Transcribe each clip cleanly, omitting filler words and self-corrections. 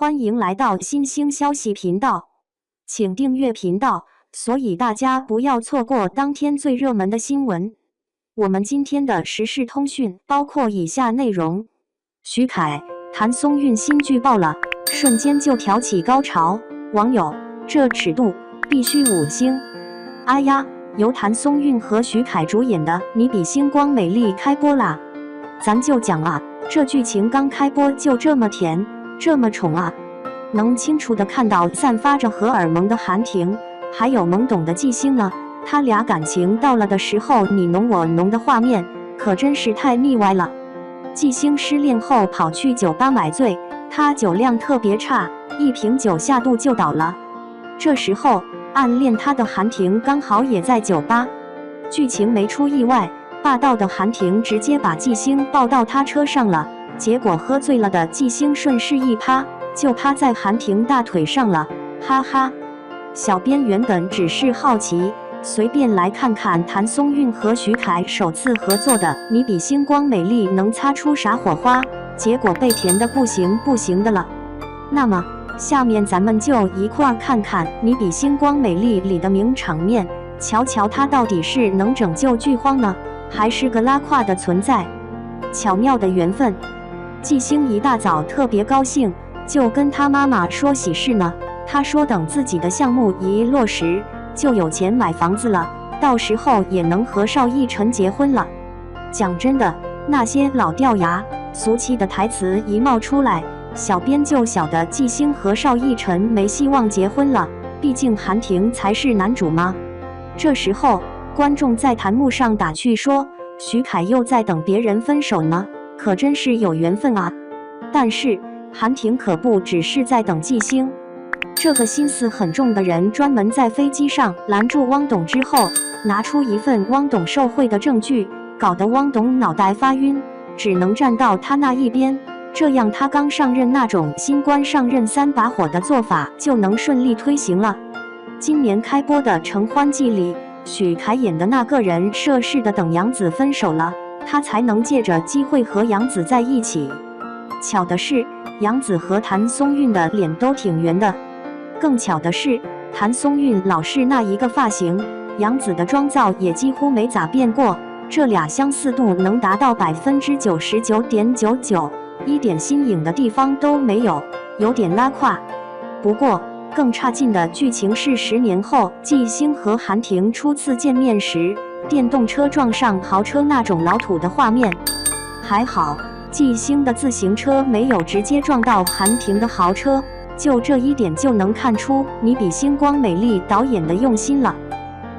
欢迎来到新兴消息频道，请订阅频道，所以大家不要错过当天最热门的新闻。我们今天的时事通讯包括以下内容：徐凯、谭松韵新剧爆了，瞬间就挑起高潮，网友这尺度必须5星。哎呀，由谭松韵和徐凯主演的《你比星光美丽》开播啦！咱就讲啊，这剧情刚开播就这么甜，这么宠啊！能清楚地看到散发着荷尔蒙的韩婷，还有懵懂的季星呢。他俩感情到了的时候，你侬我侬的画面可真是太腻歪了。季星失恋后跑去酒吧买醉，他酒量特别差，一瓶酒下肚就倒了。这时候暗恋他的韩婷刚好也在酒吧，剧情没出意外，霸道的韩婷直接把季星抱到他车上了，结果喝醉了的季星顺势一趴，就趴在韩婷大腿上了，哈哈。小编原本只是好奇，随便来看看谭松韵和徐凯首次合作的《你比星光美丽》能擦出啥火花，结果被甜的不行不行的了。那么下面咱们就一块儿看看《你比星光美丽》里的名场面，瞧瞧他到底是能拯救剧荒呢，还是个拉胯的存在。巧妙的缘分，季星一大早特别高兴，就跟他妈妈说喜事呢。他说等自己的项目一落实，就有钱买房子了，到时候也能和邵逸晨结婚了。讲真的，那些老掉牙俗气的台词一冒出来，小编就晓得季星和邵逸晨没希望结婚了，毕竟韩婷才是男主嘛。这时候观众在弹幕上打趣说，徐凯又在等别人分手呢，可真是有缘分啊。但是韩婷可不只是在等季星，这个心思很重的人专门在飞机上拦住汪董之后，拿出一份汪董受贿的证据，搞得汪董脑袋发晕，只能站到他那一边，这样他刚上任那种新官上任3把火的做法就能顺利推行了。今年开播的《承欢记》里，许凯演的那个人涉事的等杨紫分手了，他才能借着机会和杨紫在一起。巧的是，杨紫和谭松韵的脸都挺圆的。更巧的是，谭松韵老是那一个发型，杨紫的妆造也几乎没咋变过，这俩相似度能达到99.99%，一点新颖的地方都没有，有点拉胯。不过更差劲的剧情是10年后季星和韩婷初次见面时，电动车撞上豪车那种老土的画面。还好季星的自行车没有直接撞到韩婷的豪车，就这一点就能看出《你比星光美丽》导演的用心了。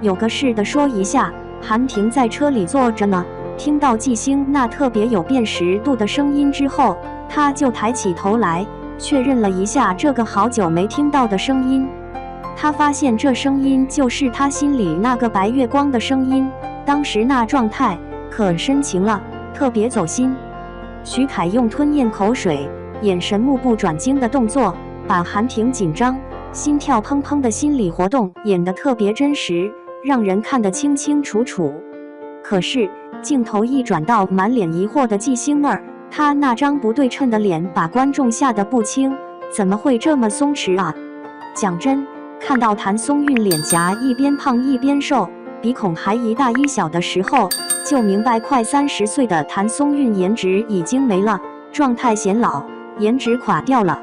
有个事的说一下，韩婷在车里坐着呢，听到季星那特别有辨识度的声音之后，她就抬起头来确认了一下这个好久没听到的声音。她发现这声音就是她心里那个白月光的声音，当时那状态可深情了，特别走心。徐凯用吞咽口水、眼神目不转睛的动作，把韩婷紧张、心跳砰砰的心理活动演得特别真实，让人看得清清楚楚。可是镜头一转到满脸疑惑的季星那儿，他那张不对称的脸把观众吓得不轻，怎么会这么松弛啊？讲真，看到谭松韵脸颊一边胖一边瘦，鼻孔还一大一小的时候，就明白快30岁的谭松韵颜值已经没了，状态显老，颜值垮掉了。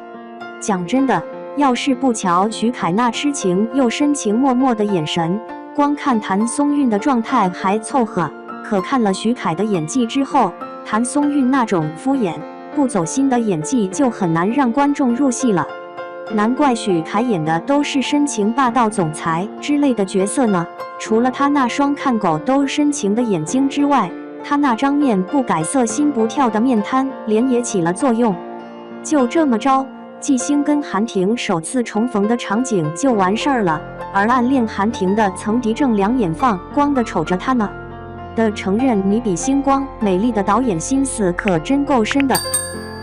讲真的，要是不瞧徐凯那痴情又深情脉脉的眼神，光看谭松韵的状态还凑合，可看了徐凯的演技之后，谭松韵那种敷衍不走心的演技就很难让观众入戏了。难怪许凯演的都是深情霸道总裁之类的角色呢，除了他那双看狗都深情的眼睛之外，他那张面不改色心不跳的面瘫脸也起了作用。就这么着，季星跟韩婷首次重逢的场景就完事儿了，而暗恋韩婷的曾迪正两眼放光的瞅着他呢。承认你比星光美丽的导演心思可真够深的，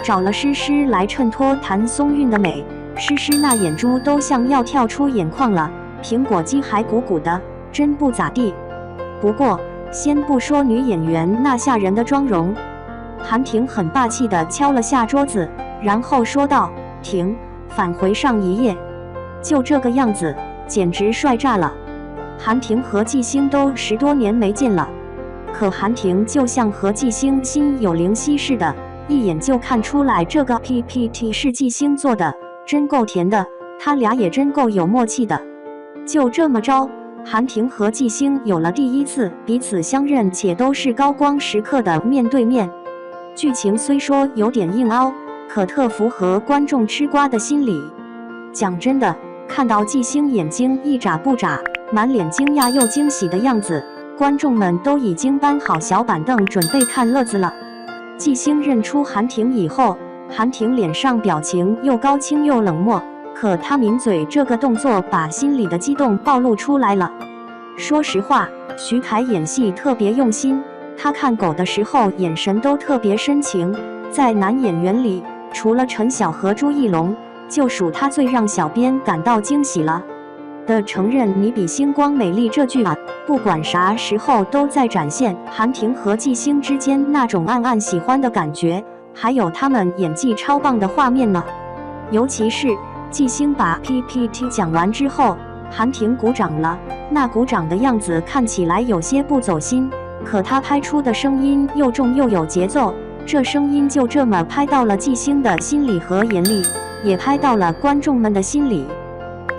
找了诗诗来衬托谭松韵的美，诗诗那眼珠都像要跳出眼眶了，苹果肌还鼓鼓的，真不咋地。不过先不说女演员那吓人的妆容，韩婷很霸气地敲了下桌子，然后说道：“停，返回上一页，就这个样子，简直帅炸了。韩婷和纪星都10多年没见了，可韩婷就像和纪星心有灵犀似的，一眼就看出来这个 PPT 是纪星做的，真够甜的，他俩也真够有默契的。就这么着，韩婷和纪星有了第一次彼此相认且都是高光时刻的面对面。剧情虽说有点硬凹，可特符合观众吃瓜的心理。讲真的，看到纪星眼睛一眨不眨，满脸惊讶又惊喜的样子，观众们都已经搬好小板凳准备看乐子了。纪星认出韩婷以后，韩婷脸上表情又高清又冷漠，可他抿嘴这个动作把心里的激动暴露出来了。说实话，徐凯演戏特别用心，他看狗的时候眼神都特别深情，在男演员里，除了陈晓和朱一龙，就属他最让小编感到惊喜了。的承认你比星光美丽这句啊，不管啥时候都在展现韩婷和纪星之间那种暗暗喜欢的感觉，还有他们演技超棒的画面呢。尤其是纪星把 PPT 讲完之后，韩婷鼓掌了，那鼓掌的样子看起来有些不走心，可他拍出的声音又重又有节奏，这声音就这么拍到了纪星的心里和眼里，也拍到了观众们的心里。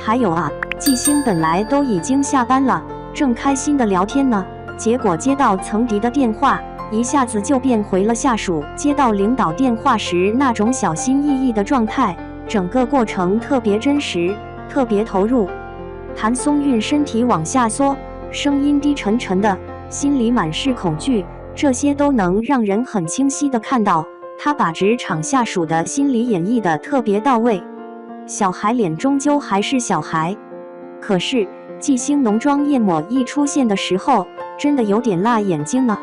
还有啊，纪星本来都已经下班了，正开心的聊天呢，结果接到曾迪的电话，一下子就变回了下属接到领导电话时那种小心翼翼的状态，整个过程特别真实，特别投入。谭松韵身体往下缩，声音低沉沉的，心里满是恐惧，这些都能让人很清晰地看到，他把职场下属的心理演绎得特别到位。小孩脸终究还是小孩，可是纪星浓妆艳抹一出现的时候，真的有点辣眼睛啊！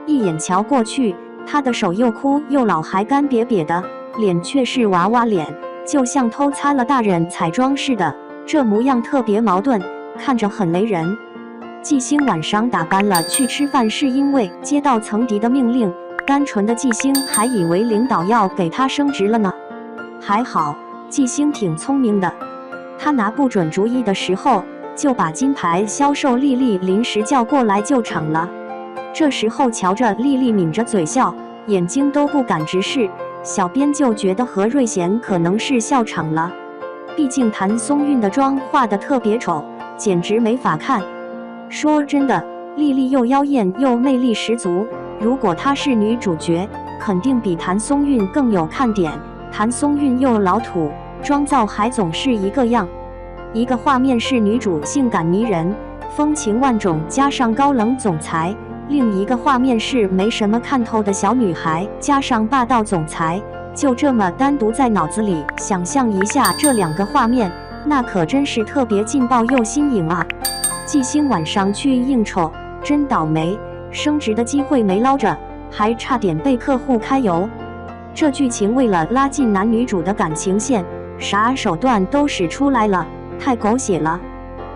一眼瞧过去，他的手又枯又老还干瘪瘪的，脸却是娃娃脸，就像偷擦了大人彩妆似的，这模样特别矛盾，看着很雷人。纪星晚上打扮了去吃饭，是因为接到曾迪的命令，单纯的纪星还以为领导要给他升职了呢。还好纪星挺聪明的，他拿不准主意的时候，就把金牌销售丽丽临时叫过来救场了。这时候瞧着丽丽抿着嘴笑，眼睛都不敢直视，小编就觉得何瑞贤可能是笑场了。毕竟谭松韵的妆化得特别丑，简直没法看。说真的，丽丽又妖艳又魅力十足，如果她是女主角，肯定比谭松韵更有看点。谭松韵又老土，妆造还总是一个样。一个画面是女主性感迷人、风情万种加上高冷总裁，另一个画面是没什么看头的小女孩加上霸道总裁。就这么单独在脑子里想象一下这两个画面，那可真是特别劲爆又新颖啊！纪星晚上去应酬，真倒霉，升职的机会没捞着，还差点被客户揩油。这剧情为了拉近男女主的感情线，啥手段都使出来了，太狗血了。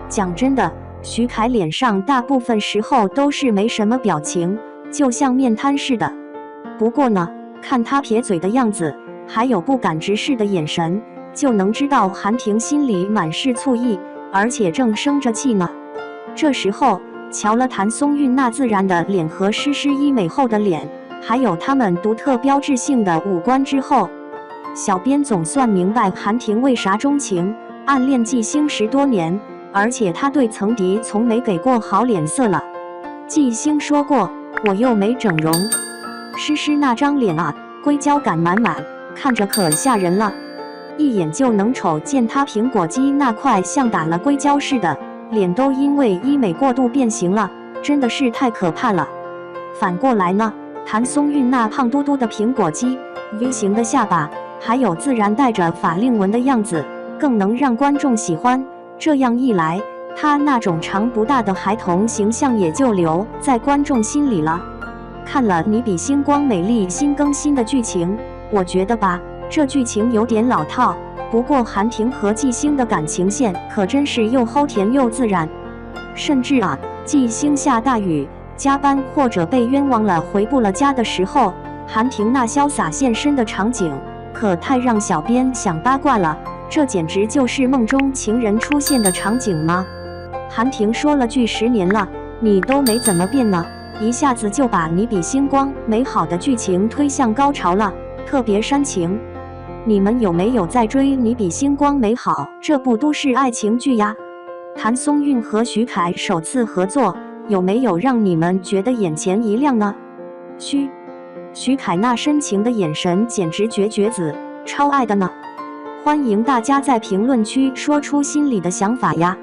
讲真的，徐凯脸上大部分时候都是没什么表情，就像面瘫似的。不过呢，看他撇嘴的样子，还有不敢直视的眼神，就能知道韩婷心里满是醋意，而且正生着气呢。这时候瞧了谭松韵那自然的脸和诗诗医美后的脸，还有他们独特标志性的五官之后，小编总算明白韩婷为啥钟情暗恋纪星10多年，而且他对曾迪从没给过好脸色了。纪星说过，我又没整容。诗诗那张脸啊，硅胶感满满，看着可吓人了，一眼就能瞅见他苹果肌那块像打了硅胶似的脸都因为医美过度变形了，真的是太可怕了。反过来呢，谭松韵那胖嘟嘟的苹果肌、V 型的下巴，还有自然带着法令纹的样子，更能让观众喜欢。这样一来，她那种长不大的孩童形象也就留在观众心里了。看了你比星光美丽新更新的剧情，我觉得吧，这剧情有点老套。不过韩婷和纪星的感情线可真是又齁甜又自然。甚至啊，纪星下大雨、加班或者被冤枉了回不了家的时候，韩婷那潇洒现身的场景可太让小编想八卦了。这简直就是梦中情人出现的场景吗？韩婷说了句10年了，你都没怎么变呢，一下子就把你比星光美好的剧情推向高潮了，特别煽情。你们有没有在追《你比星光美好》这部都市爱情剧呀？谭松韵和徐凯首次合作，有没有让你们觉得眼前一亮呢？徐凯那深情的眼神简直绝子，超爱的呢！欢迎大家在评论区说出心里的想法呀！